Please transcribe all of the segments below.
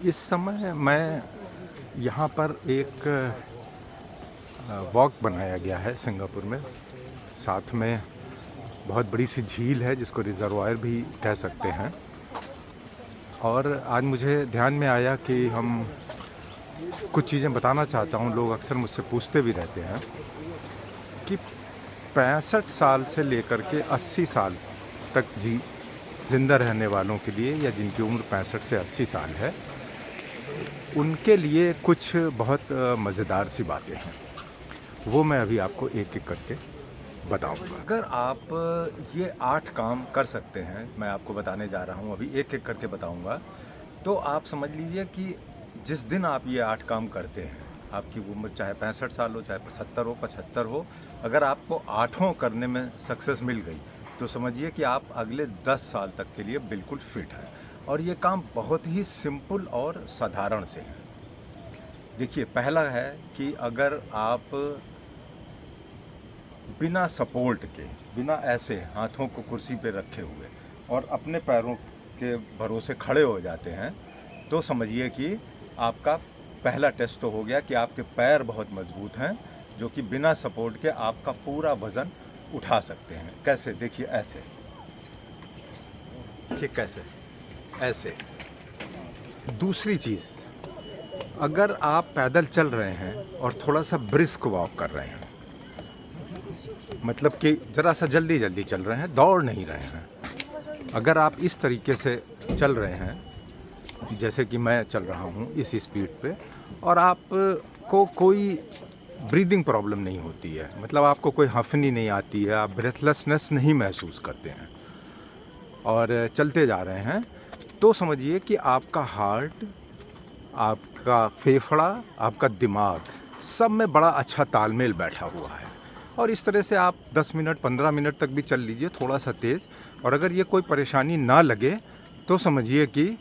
इस समय मैं यहाँ पर एक वॉक बनाया गया है सिंगापुर में। साथ में बहुत बड़ी सी झील है जिसको रिजर्वायर भी कह सकते हैं। और आज मुझे ध्यान में आया कि हम कुछ चीज़ें बताना चाहता हूँ। लोग अक्सर मुझसे पूछते भी रहते हैं कि 65 साल से लेकर के 80 साल तक जिंदा रहने वालों के लिए, या जिनकी उम्र 65 से 80 साल है, उनके लिए कुछ बहुत मज़ेदार सी बातें हैं। वो मैं अभी आपको एक एक करके बताऊंगा। अगर आप ये 8 काम कर सकते हैं, मैं आपको बताने जा रहा हूँ, अभी एक एक करके बताऊंगा, तो आप समझ लीजिए कि जिस दिन आप ये 8 काम करते हैं, आपकी उम्र चाहे 65 साल हो, चाहे 70 हो, 75 हो, अगर आपको 8 करने में सक्सेस मिल गई तो समझिए कि आप अगले 10 साल तक के लिए बिल्कुल फिट हैं। और ये काम बहुत ही सिंपल और साधारण से है। देखिए, पहला है कि अगर आप बिना सपोर्ट के, बिना ऐसे हाथों को कुर्सी पे रखे हुए और अपने पैरों के भरोसे खड़े हो जाते हैं, तो समझिए कि आपका पहला टेस्ट तो हो गया कि आपके पैर बहुत मजबूत हैं, जो कि बिना सपोर्ट के आपका पूरा वज़न उठा सकते हैं। कैसे? देखिए, ऐसे। देखिए कैसे, ऐसे। दूसरी चीज़, अगर आप पैदल चल रहे हैं और थोड़ा सा ब्रिस्क वॉक कर रहे हैं, मतलब कि ज़रा सा जल्दी जल्दी चल रहे हैं, दौड़ नहीं रहे हैं, अगर आप इस तरीके से चल रहे हैं जैसे कि मैं चल रहा हूँ इस स्पीड पे, और आपको कोई ब्रीदिंग प्रॉब्लम नहीं होती है, मतलब आपको कोई हफनी नहीं आती है, आप ब्रेथलेसनेस नहीं महसूस करते हैं और चलते जा रहे हैं, तो समझिए कि आपका हार्ट, आपका फेफड़ा, आपका दिमाग, सब में बड़ा अच्छा तालमेल बैठा हुआ है। और इस तरह से आप 10 मिनट 15 मिनट तक भी चल लीजिए, थोड़ा सा तेज़। और अगर ये कोई परेशानी ना लगे तो समझिए कि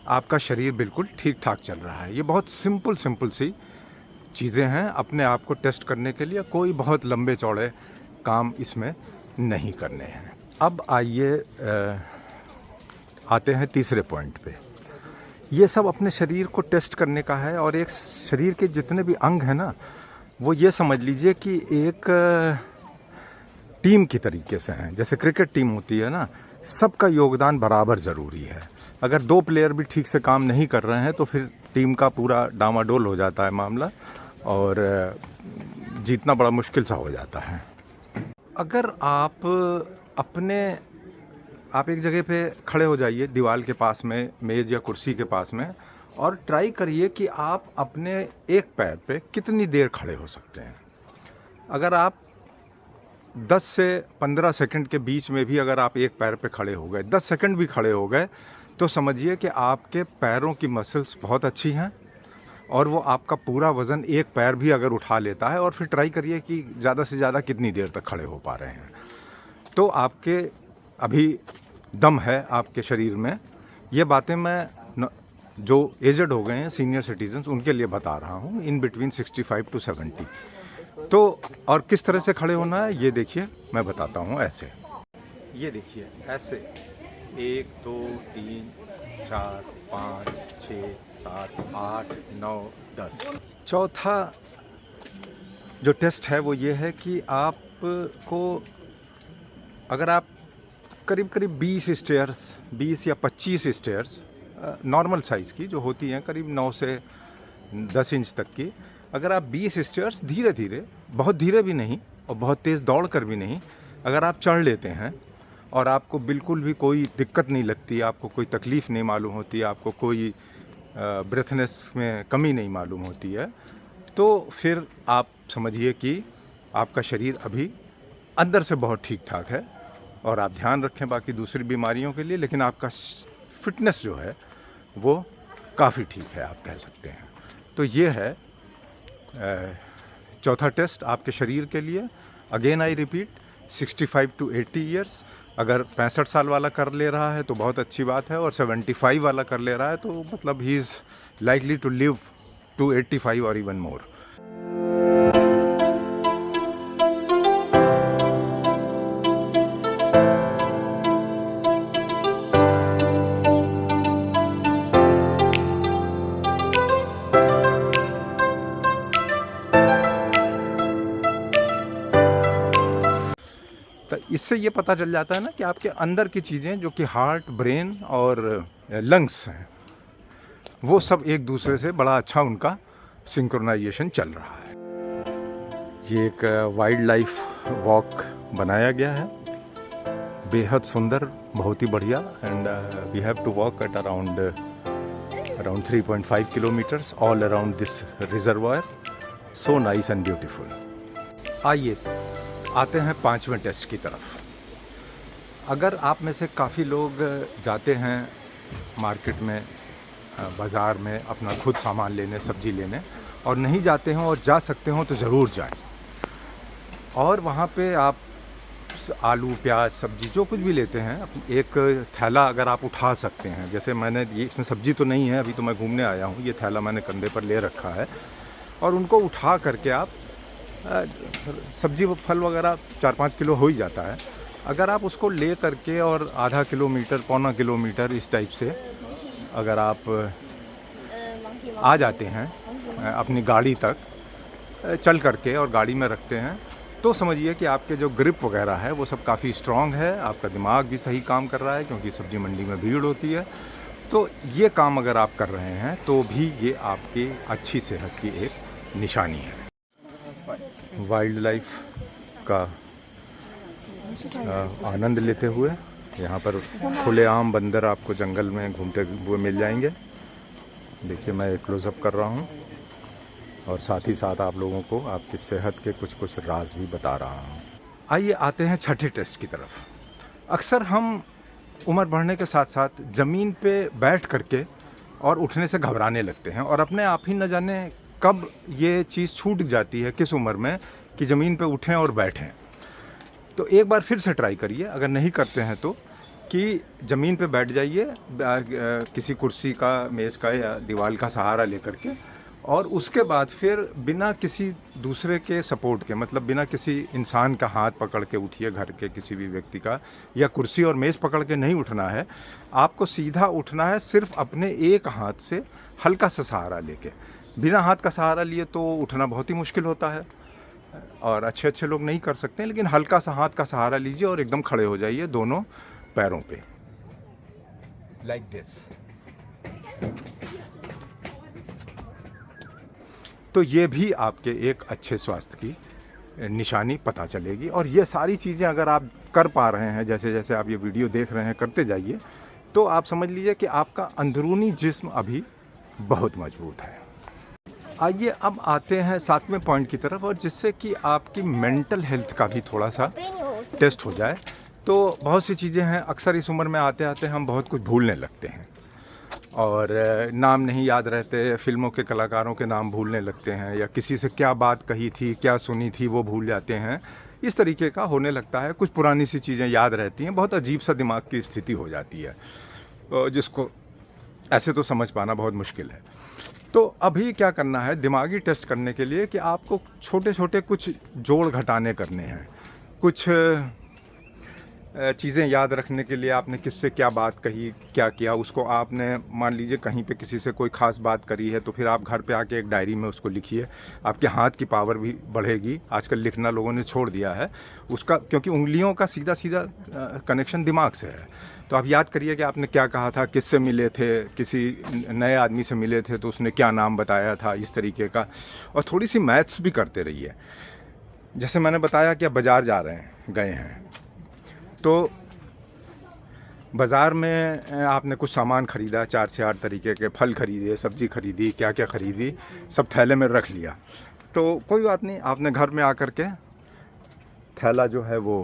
आपका शरीर बिल्कुल ठीक ठाक चल रहा है। ये बहुत सिंपल सी चीज़ें हैं अपने आप को टेस्ट करने के लिए। कोई बहुत लंबे चौड़े काम इसमें नहीं करने हैं। अब आइए आते हैं तीसरे पॉइंट पे। ये सब अपने शरीर को टेस्ट करने का है, और एक शरीर के जितने भी अंग हैं ना, वो ये समझ लीजिए कि एक टीम की तरीके से हैं। जैसे क्रिकेट टीम होती है ना, सबका योगदान बराबर ज़रूरी है। अगर 2 प्लेयर भी ठीक से काम नहीं कर रहे हैं तो फिर टीम का पूरा डामाडोल हो जाता है मामला, और जीतना बड़ा मुश्किल सा हो जाता है। अगर आप एक जगह पे खड़े हो जाइए, दीवार के पास में, मेज़ या कुर्सी के पास में, और ट्राई करिए कि आप अपने एक पैर पे कितनी देर खड़े हो सकते हैं। अगर आप 10 से 15 सेकंड के बीच में भी अगर आप एक पैर पे खड़े हो गए, 10 सेकंड भी खड़े हो गए, तो समझिए कि आपके पैरों की मसल्स बहुत अच्छी हैं, और वो आपका पूरा वज़न एक पैर भी अगर उठा लेता है। और फिर ट्राई करिए कि ज़्यादा से ज़्यादा कितनी देर तक खड़े हो पा रहे हैं। तो आपके अभी दम है आपके शरीर में। ये बातें मैं जो एजड हो गए हैं, सीनियर सिटीजन्स, उनके लिए बता रहा हूँ, इन बिटवीन 65 to 70। तो और किस तरह से खड़े होना है ये देखिए, मैं बताता हूँ। ऐसे, ये देखिए, ऐसे 1 2 3 4 5 6 7 8 9 10। चौथा जो टेस्ट है वो ये है कि आपको, अगर आप करीब करीब 20 स्टेयर्स, 20 या 25 स्टेयर्स नॉर्मल साइज़ की जो होती हैं, करीब 9 से 10 इंच तक की, अगर आप 20 स्टेयर्स धीरे धीरे, बहुत धीरे भी नहीं और बहुत तेज़ दौड़ कर भी नहीं, अगर आप चढ़ लेते हैं और आपको बिल्कुल भी कोई दिक्कत नहीं लगती, आपको कोई तकलीफ़ नहीं मालूम होती, आपको कोई ब्रेथनेस में कमी नहीं मालूम होती है, तो फिर आप समझिए कि आपका शरीर अभी अंदर से बहुत ठीक ठाक है। और आप ध्यान रखें बाकी दूसरी बीमारियों के लिए, लेकिन आपका फिटनेस जो है वो काफ़ी ठीक है, आप कह सकते हैं। तो ये है चौथा टेस्ट आपके शरीर के लिए। Again I repeat, 65 to 80 years. अगर 65 साल वाला कर ले रहा है तो बहुत अच्छी बात है, और 75 वाला कर ले रहा है तो मतलब he is likely to live to 85 और इवन मोर। इससे ये पता चल जाता है ना कि आपके अंदर की चीज़ें जो कि हार्ट, ब्रेन और लंग्स हैं, वो सब एक दूसरे से बड़ा अच्छा उनका सिंक्रोनाइजेशन चल रहा है। ये एक वाइल्ड लाइफ वॉक बनाया गया है, बेहद सुंदर, बहुत ही बढ़िया। And we have to walk at around 3.5 kilometres all around this reservoir. So nice and beautiful. आइए आते हैं 5वें टेस्ट की तरफ। अगर आप में से काफ़ी लोग जाते हैं मार्केट में, बाज़ार में अपना खुद सामान लेने, सब्ज़ी लेने, और नहीं जाते हों और जा सकते हों तो ज़रूर जाएं। और वहाँ पे आप आलू, प्याज, सब्ज़ी जो कुछ भी लेते हैं, एक थैला अगर आप उठा सकते हैं, जैसे मैंने ये, इसमें सब्ज़ी तो नहीं है, अभी तो मैं घूमने आया हूँ, ये थैला मैंने कंधे पर ले रखा है, और उनको उठा करके आप सब्ज़ी फल वगैरह 4-5 किलो हो ही जाता है। अगर आप उसको ले करके और आधा किलोमीटर, पौना किलोमीटर इस टाइप से अगर आप आ जाते हैं अपनी गाड़ी तक चल करके और गाड़ी में रखते हैं, तो समझिए कि आपके जो ग्रिप वगैरह है वो सब काफ़ी स्ट्रॉन्ग है, आपका दिमाग भी सही काम कर रहा है, क्योंकि सब्ज़ी मंडी में भीड़ होती है। तो ये काम अगर आप कर रहे हैं तो भी ये आपकी अच्छी सेहत की एक निशानी है। वाइल्ड लाइफ का आनंद लेते हुए यहाँ पर खुलेआम बंदर आपको जंगल में घूमते हुए मिल जाएंगे। देखिए, मैं क्लोज़अप कर रहा हूँ और साथ ही साथ आप लोगों को आपकी सेहत के कुछ राज भी बता रहा हूँ। आइए आते हैं छठे टेस्ट की तरफ। अक्सर हम उम्र बढ़ने के साथ साथ ज़मीन पे बैठ करके और उठने से घबराने लगते हैं, और अपने आप ही न जाने कब ये चीज़ छूट जाती है, किस उम्र में, कि ज़मीन पे उठें और बैठें। तो एक बार फिर से ट्राई करिए, अगर नहीं करते हैं तो, कि ज़मीन पे बैठ जाइए किसी कुर्सी का, मेज़ का या दीवार का सहारा लेकर के, और उसके बाद फिर बिना किसी दूसरे के सपोर्ट के, मतलब बिना किसी इंसान का हाथ पकड़ के उठिए, घर के किसी भी व्यक्ति का, या कुर्सी और मेज़ पकड़ के नहीं उठना है। आपको सीधा उठना है, सिर्फ अपने एक हाथ से हल्का सा सहारा लेके। बिना हाथ का सहारा लिए तो उठना बहुत ही मुश्किल होता है और अच्छे लोग नहीं कर सकते, लेकिन हल्का सा हाथ का सहारा लीजिए और एकदम खड़े हो जाइए दोनों पैरों पे, लाइक दिस। तो ये भी आपके एक अच्छे स्वास्थ्य की निशानी पता चलेगी। और ये सारी चीज़ें अगर आप कर पा रहे हैं, जैसे जैसे आप ये वीडियो देख रहे हैं, करते जाइए, तो आप समझ लीजिए कि आपका अंदरूनी जिस्म अभी बहुत मजबूत है। आइए अब आते हैं 7वें पॉइंट की तरफ, और जिससे कि आपकी मेंटल हेल्थ का भी थोड़ा सा टेस्ट हो जाए। तो बहुत सी चीज़ें हैं, अक्सर इस उम्र में आते आते हम बहुत कुछ भूलने लगते हैं, और नाम नहीं याद रहते, फिल्मों के कलाकारों के नाम भूलने लगते हैं, या किसी से क्या बात कही थी, क्या सुनी थी, वो भूल जाते हैं। इस तरीके का होने लगता है। कुछ पुरानी सी चीज़ें याद रहती हैं, बहुत अजीब सा दिमाग की स्थिति हो जाती है, जिसको ऐसे तो समझ पाना बहुत मुश्किल है। तो अभी क्या करना है दिमागी टेस्ट करने के लिए, कि आपको छोटे छोटे कुछ जोड़ घटाने करने हैं। कुछ चीज़ें याद रखने के लिए आपने किससे क्या बात कही, क्या किया, उसको आपने मान लीजिए कहीं पे किसी से कोई ख़ास बात करी है, तो फिर आप घर पे आके एक डायरी में उसको लिखिए। आपके हाथ की पावर भी बढ़ेगी। आजकल लिखना लोगों ने छोड़ दिया है उसका, क्योंकि उंगलियों का सीधा सीधा कनेक्शन दिमाग से है। तो आप याद करिए कि आपने क्या कहा था, किससे मिले थे, किसी नए आदमी से मिले थे तो उसने क्या नाम बताया था, इस तरीके का। और थोड़ी सी मैथ्स भी करते रहिए। जैसे मैंने बताया कि आप बाज़ार जा रहे हैं, गए हैं, तो बाज़ार में आपने कुछ सामान ख़रीदा, 4 से 8 तरीके के फल ख़रीदे, सब्ज़ी ख़रीदी, क्या क्या ख़रीदी, सब थैले में रख लिया। तो कोई बात नहीं, आपने घर में आकर के थैला जो है वो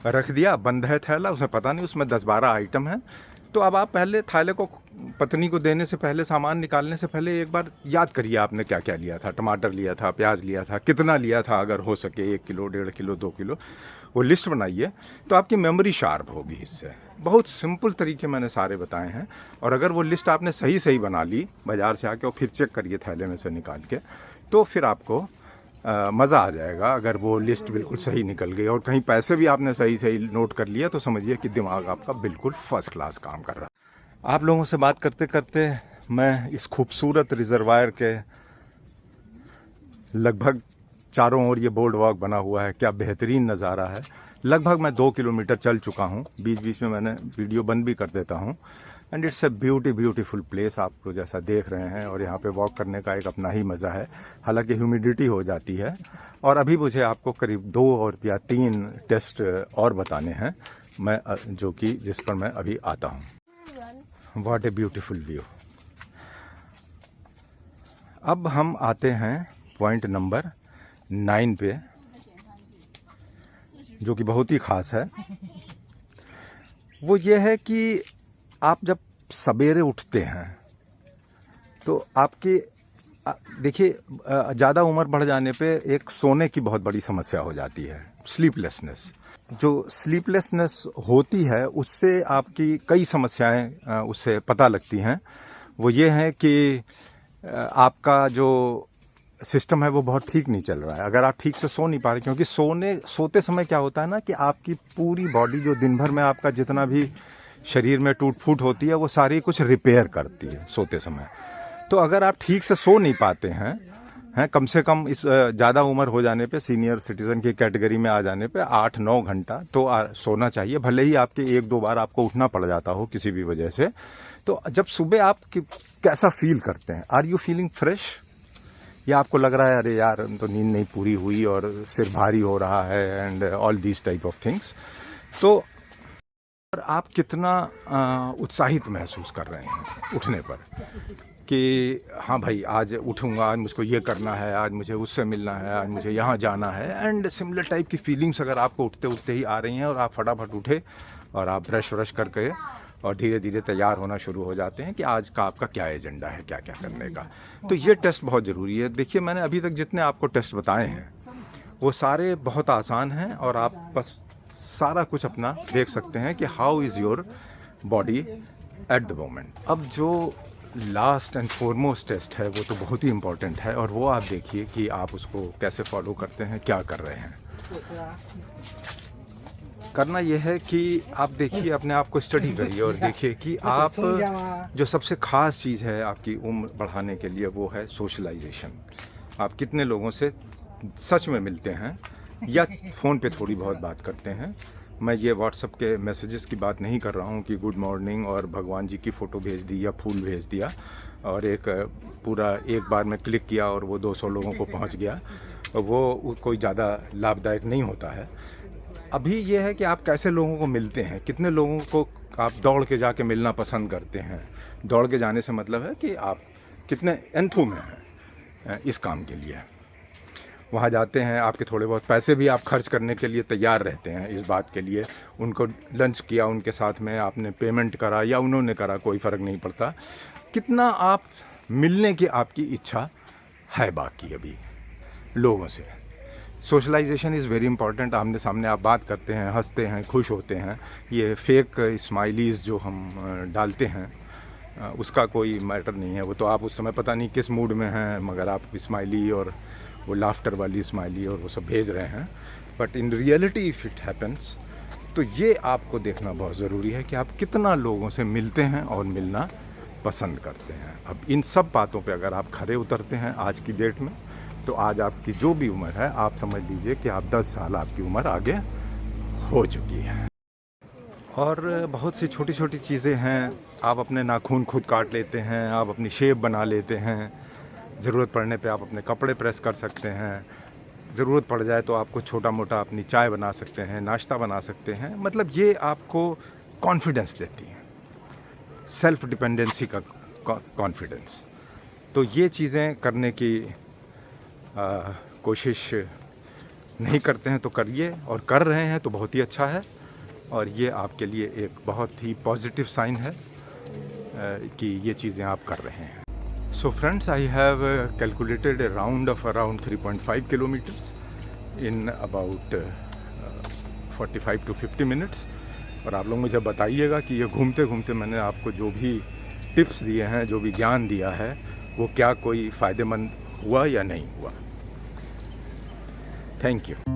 रख दिया, बंद है थैला, उसमें पता नहीं, उसमें 10-12 आइटम हैं। तो अब आप पहले थैले को पत्नी को देने से पहले, सामान निकालने से पहले एक बार याद करिए आपने क्या क्या लिया था। टमाटर लिया था, प्याज लिया था, कितना लिया था, अगर हो सके 1 किलो, 1.5 किलो, 2 किलो, वो लिस्ट बनाइए। तो आपकी मेमोरी शार्प होगी इससे। बहुत सिंपल तरीके मैंने सारे बताए हैं, और अगर वो लिस्ट आपने सही सही बना ली बाज़ार से आके, और फिर चेक करिए थैले में से निकाल के, तो फिर आपको मज़ा आ जाएगा। अगर वो लिस्ट बिल्कुल सही निकल गई और कहीं पैसे भी आपने सही सही नोट कर लिया, तो समझिए कि दिमाग आपका बिल्कुल फर्स्ट क्लास काम कर रहा है। आप लोगों से बात करते करते मैं इस खूबसूरत रिजर्वायर के लगभग चारों ओर ये बोर्ड वॉक बना हुआ है, क्या बेहतरीन नज़ारा है। लगभग मैं 2 किलोमीटर चल चुका हूँ, बीच बीच में मैंने वीडियो बंद भी कर देता हूँ। And it's a beautiful place, आप लोग जैसा देख रहे हैं। और यहाँ पे वॉक करने का एक अपना ही मज़ा है। हालांकि ह्यूमिडिटी हो जाती है। और अभी मुझे आपको करीब 2 और या 3 टेस्ट और बताने हैं, मैं जो कि जिस पर मैं अभी आता हूँ। What a beautiful view. अब हम आते हैं पॉइंट नंबर 9 पे, जो कि बहुत ही ख़ास है। वो ये है कि आप जब सवेरे उठते हैं तो आपकी देखिए, ज़्यादा उम्र बढ़ जाने पे एक सोने की बहुत बड़ी समस्या हो जाती है, स्लीपलेसनेस। जो स्लीपलेसनेस होती है उससे आपकी कई समस्याएं उससे पता लगती हैं। वो ये है कि आपका जो सिस्टम है वो बहुत ठीक नहीं चल रहा है। अगर आप ठीक से सो नहीं पा रहे, क्योंकि सोते समय क्या होता है ना कि आपकी पूरी बॉडी जो दिन भर में आपका जितना भी शरीर में टूट फूट होती है वो सारी कुछ रिपेयर करती है सोते समय। तो अगर आप ठीक से सो नहीं पाते हैं कम से कम इस ज़्यादा उम्र हो जाने पे, सीनियर सिटीजन की कैटेगरी में आ जाने पे 8-9 घंटा तो सोना चाहिए। भले ही आपके 1-2 बार आपको उठना पड़ जाता हो किसी भी वजह से। तो जब सुबह आप कैसा फील करते हैं? आर यू फीलिंग फ्रेश, या आपको लग रहा है अरे यार तो नींद नहीं पूरी हुई और सिर भारी हो रहा है and all these type of things. तो आप कितना उत्साहित महसूस कर रहे हैं उठने पर कि हाँ भाई आज उठूँगा, आज मुझको ये करना है, आज मुझे उससे मिलना है, आज मुझे यहाँ जाना है। एंड सिमिलर टाइप की फीलिंग्स अगर आपको उठते उठते ही आ रही हैं और आप फटाफट उठे और आप ब्रश व्रश करके और धीरे धीरे तैयार होना शुरू हो जाते हैं कि आज का आपका क्या एजेंडा है, क्या क्या करने का। तो ये टेस्ट बहुत ज़रूरी है। देखिए, मैंने अभी तक जितने आपको टेस्ट बताए हैं वो सारे बहुत आसान हैं और आप बस सारा कुछ अपना देख सकते हैं कि how is your body at the moment. अब जो लास्ट एंड फॉरमोस्ट टेस्ट है वो तो बहुत ही इम्पोर्टेंट है, और वो आप देखिए कि आप उसको कैसे फॉलो करते हैं, क्या कर रहे हैं। करना यह है कि आप देखिए, अपने आप को स्टडी करिए और देखिए कि आप जो सबसे ख़ास चीज़ है आपकी उम्र बढ़ाने के लिए वो है सोशलाइजेशन। आप कितने लोगों से सच में मिलते हैं या फ़ोन पे थोड़ी बहुत बात करते हैं। मैं ये व्हाट्सएप के मैसेजेस की बात नहीं कर रहा हूँ कि गुड मॉर्निंग और भगवान जी की फ़ोटो भेज दी या फूल भेज दिया और एक पूरा एक बार में क्लिक किया और वो 200 लोगों को पहुँच गया। वो कोई ज़्यादा लाभदायक नहीं होता है। अभी ये है कि आप कैसे लोगों को मिलते हैं, कितने लोगों को आप दौड़ के जाके मिलना पसंद करते हैं। दौड़ के जाने से मतलब है कि आप कितने एंथू में हैं इस काम के लिए। वहाँ जाते हैं, आपके थोड़े बहुत पैसे भी आप खर्च करने के लिए तैयार रहते हैं इस बात के लिए। उनको लंच किया, उनके साथ में आपने पेमेंट करा या उन्होंने करा, कोई फ़र्क नहीं पड़ता। कितना आप मिलने की आपकी इच्छा है बाकी अभी लोगों से। Socialisation is very important. आमने सामने आप बात करते हैं, हंसते हैं, खुश होते हैं। ये फेक स्माइलीज़ जो हम डालते हैं उसका कोई मैटर नहीं है। वो तो आप उस समय पता नहीं किस मूड में हैं, मगर आप स्माइली और वो लाफ्टर वाली स्माइली और वो सब भेज रहे हैं। But in reality if it happens, तो ये आपको देखना बहुत ज़रूरी है कि आप कितना लोगों से मिलते हैं और मिलना पसंद करते हैं। अब इन सब बातों पे अगर आप खरे उतरते हैं आज की डेट में, तो आज आपकी जो भी उम्र है आप समझ लीजिए कि आप 10 साल आपकी उम्र आगे हो चुकी है। और बहुत सी छोटी छोटी चीज़ें हैं। आप अपने नाखून खुद काट लेते हैं, आप अपनी शेप बना लेते हैं। ज़रूरत पड़ने पे आप अपने कपड़े प्रेस कर सकते हैं। ज़रूरत पड़ जाए तो आपको छोटा मोटा अपनी चाय बना सकते हैं, नाश्ता बना सकते हैं। मतलब ये आपको कॉन्फिडेंस देती है, सेल्फ डिपेंडेंसी का कॉन्फिडेंस। तो ये चीज़ें करने की कोशिश नहीं करते हैं तो करिए, और कर रहे हैं तो बहुत ही अच्छा है। और ये आपके लिए एक बहुत ही पॉजिटिव साइन है कि ये चीज़ें आप कर रहे हैं। So friends, I have calculated a round of around 3.5 kilometers in about 45 to 50 minutes। और आप लोग मुझे बताइएगा कि ये घूमते घूमते मैंने आपको जो भी टिप्स दिए हैं, जो भी ज्ञान दिया है, वो क्या कोई फ़ायदेमंद हुआ या नहीं हुआ। Thank you.